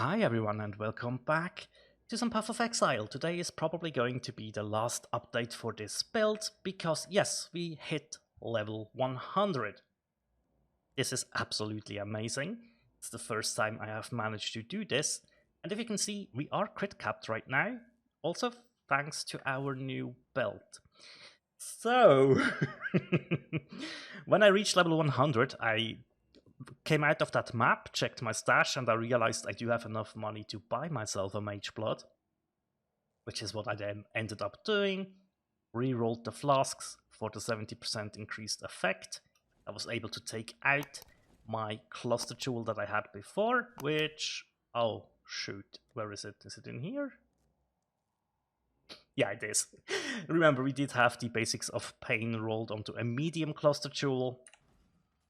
Hi everyone and welcome back to some Path of Exile. Today is probably going to be the last update for this build because yes, we hit level 100. This is absolutely amazing. It's the first time I have managed to do this, and if you can see, we are crit capped right now, also thanks to our new belt. So, when I reached level 100, I came out of that map, checked my stash, and I realized I do have enough money to buy myself a Mageqblood, which is what I then ended up doing. Rerolled the flasks for the 70% increased effect. I was able to take out my cluster jewel that I had before, which... oh, shoot. Where is it? Is it in here? Yeah, it is. Remember, we did have the basics of pain rolled onto a medium cluster jewel.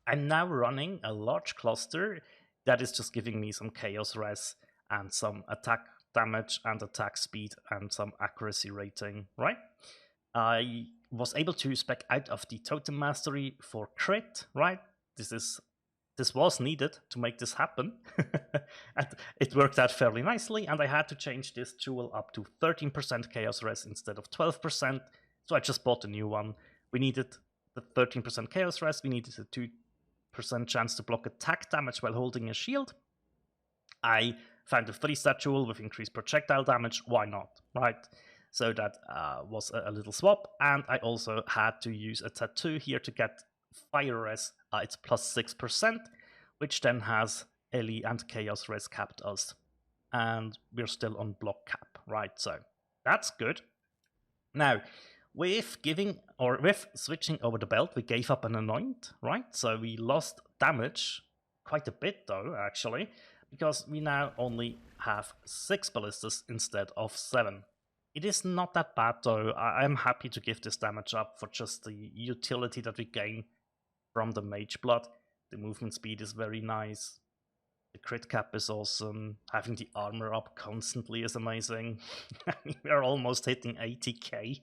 I'm now running a large cluster that is just giving me some chaos res and some attack damage and attack speed and some accuracy rating, right? I was able to spec out of the totem mastery for crit, right? This was needed to make this happen. And it worked out fairly nicely, and I had to change this jewel up to 13% chaos res instead of 12%, so I just bought a new one. We needed the 13% chaos res, we needed a 2% chance to block attack damage while holding a shield. I found a 3-stat jewel with increased projectile damage, why not, right? So that was a little swap, and I also had to use a tattoo here to get fire res. It's plus 6%, which then has Ellie and chaos res capped us. And we're still on block cap, right? So that's good. Now, with switching over the belt, we gave up an anoint, right? So we lost damage, quite a bit though, actually, because we now only have 6 ballistas instead of 7. It is not that bad though. I'm happy to give this damage up for just the utility that we gain from the Mageqblood. The movement speed is very nice. The crit cap is awesome. Having the armor up constantly is amazing. I mean, we're almost hitting 80k.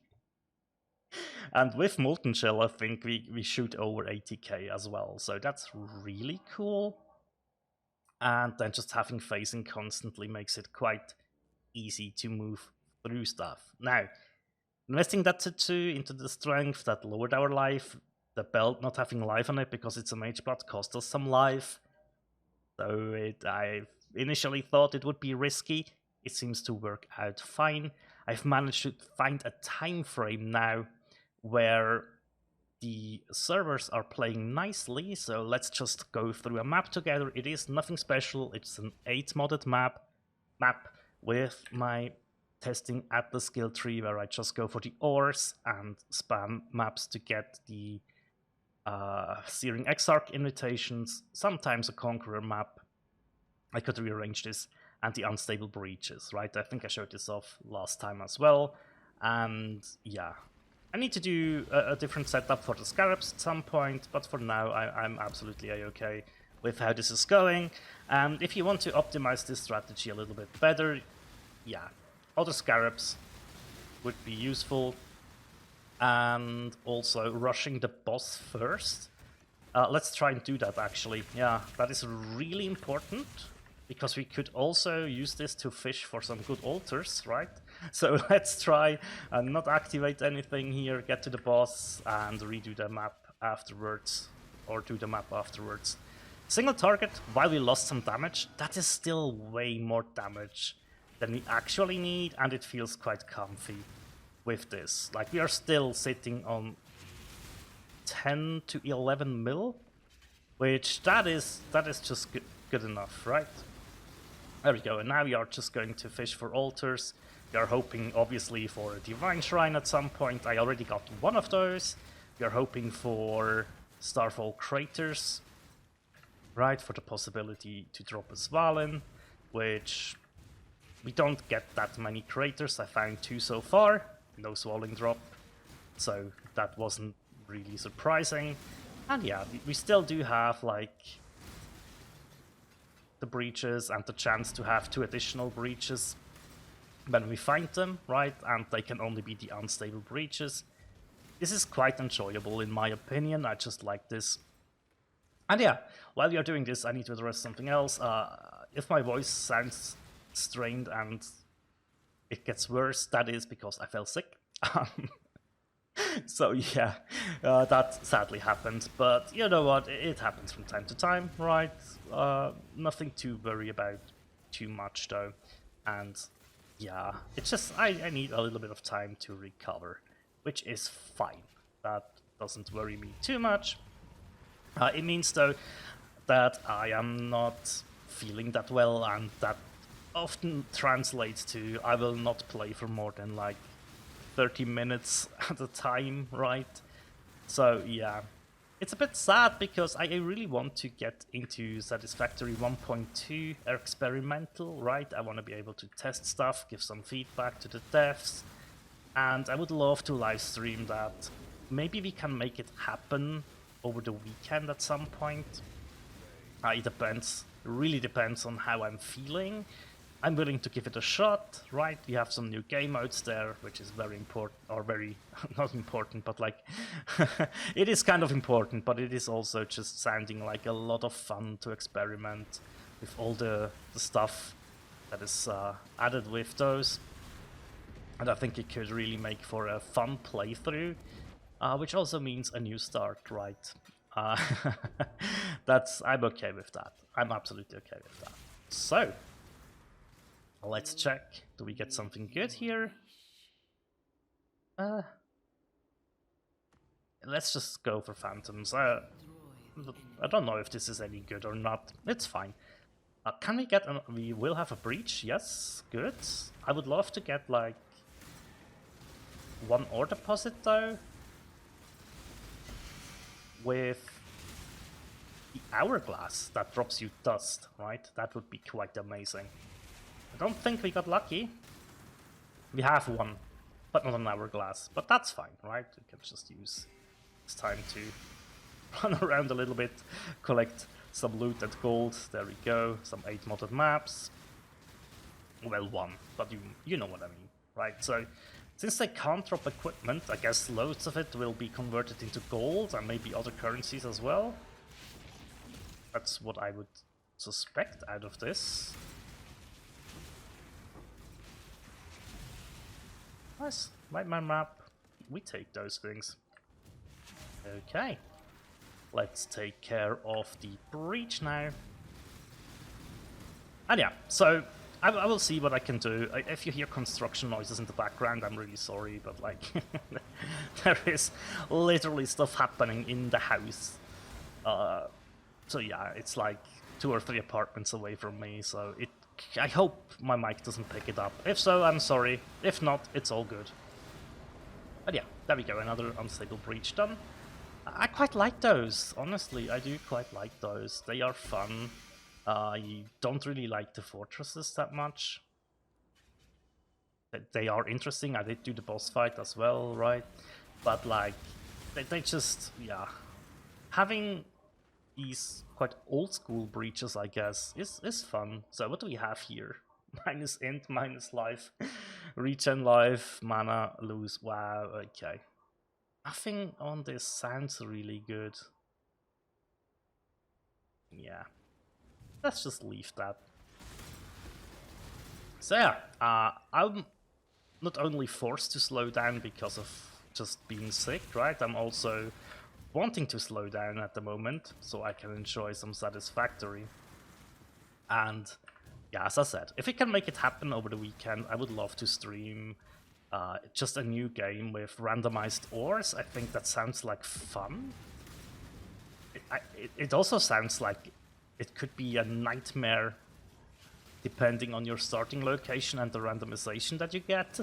And with Molten Shell, I think we shoot over 80k as well. So that's really cool. And then just having phasing constantly makes it quite easy to move through stuff. Now, investing that tattoo into the strength that lowered our life, the belt not having life on it because it's a Mageqblood cost us some life. So I initially thought it would be risky. It seems to work out fine. I've managed to find a time frame now where the servers are playing nicely, so let's just go through a map together. It is nothing special, it's an 8 modded map with my testing at the skill tree where I just go for the ores and spam maps to get the Searing Exarch invitations, sometimes a Conqueror map. I could rearrange this, and the Unstable Breaches, right? I think I showed this off last time as well, and yeah. I need to do a different setup for the Scarabs at some point, but for now I'm absolutely a-okay with how this is going. And if you want to optimize this strategy a little bit better, yeah, other Scarabs would be useful. And also rushing the boss first. Let's try and do that actually. Yeah, that is really important, because we could also use this to fish for some good altars, right? So let's try and not activate anything here, get to the boss and redo the map afterwards, or do the map afterwards. Single target, while we lost some damage, that is still way more damage than we actually need, and it feels quite comfy with this. Like, we are still sitting on 10 to 11 mil, which that is just good enough, right? There we go, and now we are just going to fish for altars. We are hoping, obviously, for a Divine Shrine at some point. I already got one of those. We are hoping for Starfall Craters, right, for the possibility to drop a Svalin, which we don't get that many craters. I found 2 so far. No Swallowing drop, so that wasn't really surprising. And yeah, we still do have like the breaches and the chance to have 2 additional breaches when we find them, right? And they can only be the unstable breaches. This is quite enjoyable in my opinion. I just like this. And yeah, while we are doing this, I need to address something else. if my voice sounds strained and it gets worse, that is because I fell sick. So yeah, that sadly happened, but you know what, it happens from time to time, right? Nothing to worry about too much though, and yeah, it's just I need a little bit of time to recover, which is fine. That doesn't worry me too much. It means though that I am not feeling that well, and that often translates to I will not play for more than like 30 minutes at a time, right? So yeah, it's a bit sad because I really want to get into Satisfactory 1.2 experimental, right? I want to be able to test stuff, give some feedback to the devs, and I would love to live stream that. Maybe we can make it happen over the weekend at some point. It depends, really depends on how I'm feeling. I'm willing to give it a shot, right? We have some new game modes there, which is very important, or very, not important, but like, it is kind of important, but it is also just sounding like a lot of fun to experiment with all the stuff that is added with those. And I think it could really make for a fun playthrough, which also means a new start, right? I'm okay with that. I'm absolutely okay with that. So, let's check. Do we get something good here? Let's just go for phantoms. I don't know if this is any good or not. It's fine. Can we get... we will have a breach, yes, good. I would love to get like one ore deposit though. With the hourglass that drops you dust, right? That would be quite amazing. I don't think we got lucky. We have one, but not an hourglass. But that's fine, right? We can just use this time to run around a little bit, collect some loot and gold. There we go. Some 8 modded maps. Well, one, but you know what I mean, right? So, since they can't drop equipment, I guess loads of it will be converted into gold and maybe other currencies as well. That's what I would suspect out of this. Nice, Nightmare map. We take those things. Okay. Let's take care of the breach now. And yeah, so I will see what I can do. If you hear construction noises in the background, I'm really sorry, but like, there is literally stuff happening in the house. So yeah, it's like 2 or 3 apartments away from me, so I hope my mic doesn't pick it up. If so, I'm sorry. If not, it's all good. But yeah, there we go, another unstable breach done. I quite like those, honestly, I do quite like those. They are fun. I don't really like the fortresses that much. They are interesting, I did do the boss fight as well, right? But like, they just, yeah. Having these quite old school breaches, I guess, is fun. So what do we have here? Minus int, minus life, regen life, mana, lose, wow, okay. Nothing on this sounds really good. Yeah. Let's just leave that. So yeah, I'm not only forced to slow down because of just being sick, right? I'm also wanting to slow down at the moment so I can enjoy some Satisfactory. And yeah, as I said, if we can make it happen over the weekend, I would love to stream just a new game with randomized ores. I think that sounds like fun. It also sounds like it could be a nightmare depending on your starting location and the randomization that you get.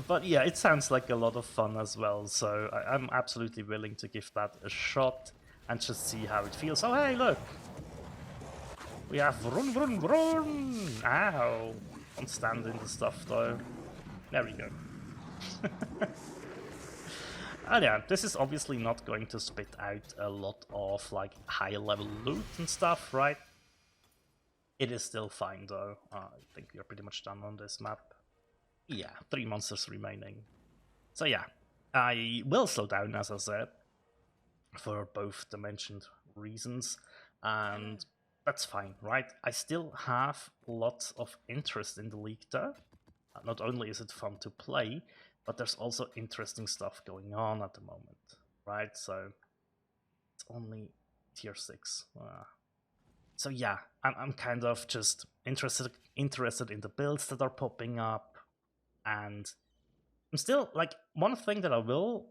But yeah, it sounds like a lot of fun as well, so I'm absolutely willing to give that a shot and just see how it feels. Oh hey, look! We have vroom vroom vroom! Ow! Don't stand in the stuff though. There we go. And yeah, this is obviously not going to spit out a lot of like high level loot and stuff, right? It is still fine though. I think we are pretty much done on this map. Yeah, 3 monsters remaining. So yeah, I will slow down, as I said, for both the mentioned reasons. And that's fine, right? I still have lots of interest in the league though. Not only is it fun to play, but there's also interesting stuff going on at the moment, right? So it's only tier 6. So yeah, I'm kind of just interested in the builds that are popping up, and I'm still like, one thing that I will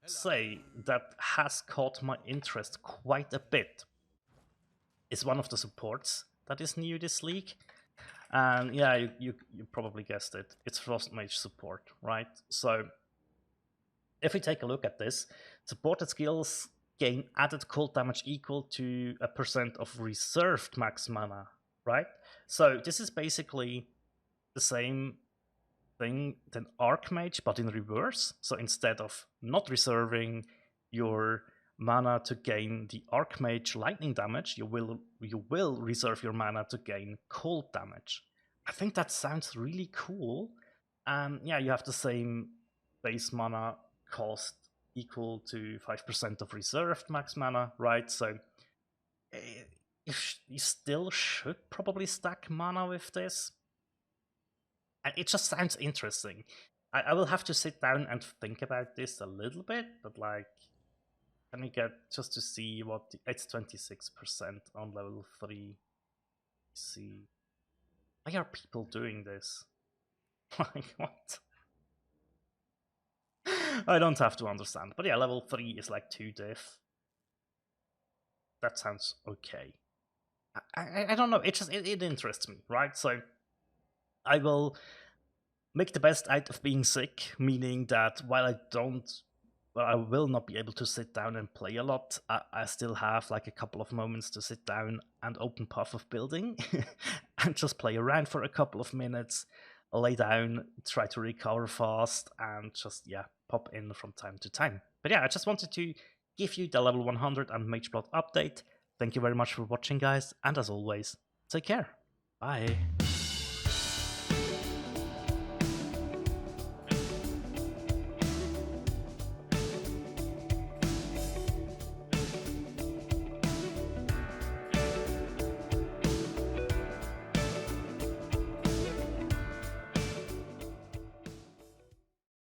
say that has caught my interest quite a bit is one of the supports that is new this league. And yeah, you probably guessed it. It's Frost Mage support, right? So if we take a look at this, supported skills gain added cold damage equal to a % of reserved max mana, right? So this is basically the same thing than Archmage, but in reverse. So instead of not reserving your mana to gain the Archmage lightning damage, you will reserve your mana to gain cold damage. I think that sounds really cool. And yeah, you have the same base mana cost equal to 5% of reserved max mana, right? So you still should probably stack mana with this. And it just sounds interesting. I will have to sit down and think about this a little bit, but like, can we get just to see what it's 26% on level 3. See, why are people doing this? Like, what? I don't have to understand, but yeah, level 3 is like 2 diff. That sounds okay. I don't know. It interests me, right? So I will make the best out of being sick, meaning that while I will not be able to sit down and play a lot, I still have like a couple of moments to sit down and open Path of Building and just play around for a couple of minutes, lay down, try to recover fast, and just, yeah, pop in from time to time. But yeah, I just wanted to give you the level 100 and Mageqblood update. Thank you very much for watching, guys, and as always, take care. Bye.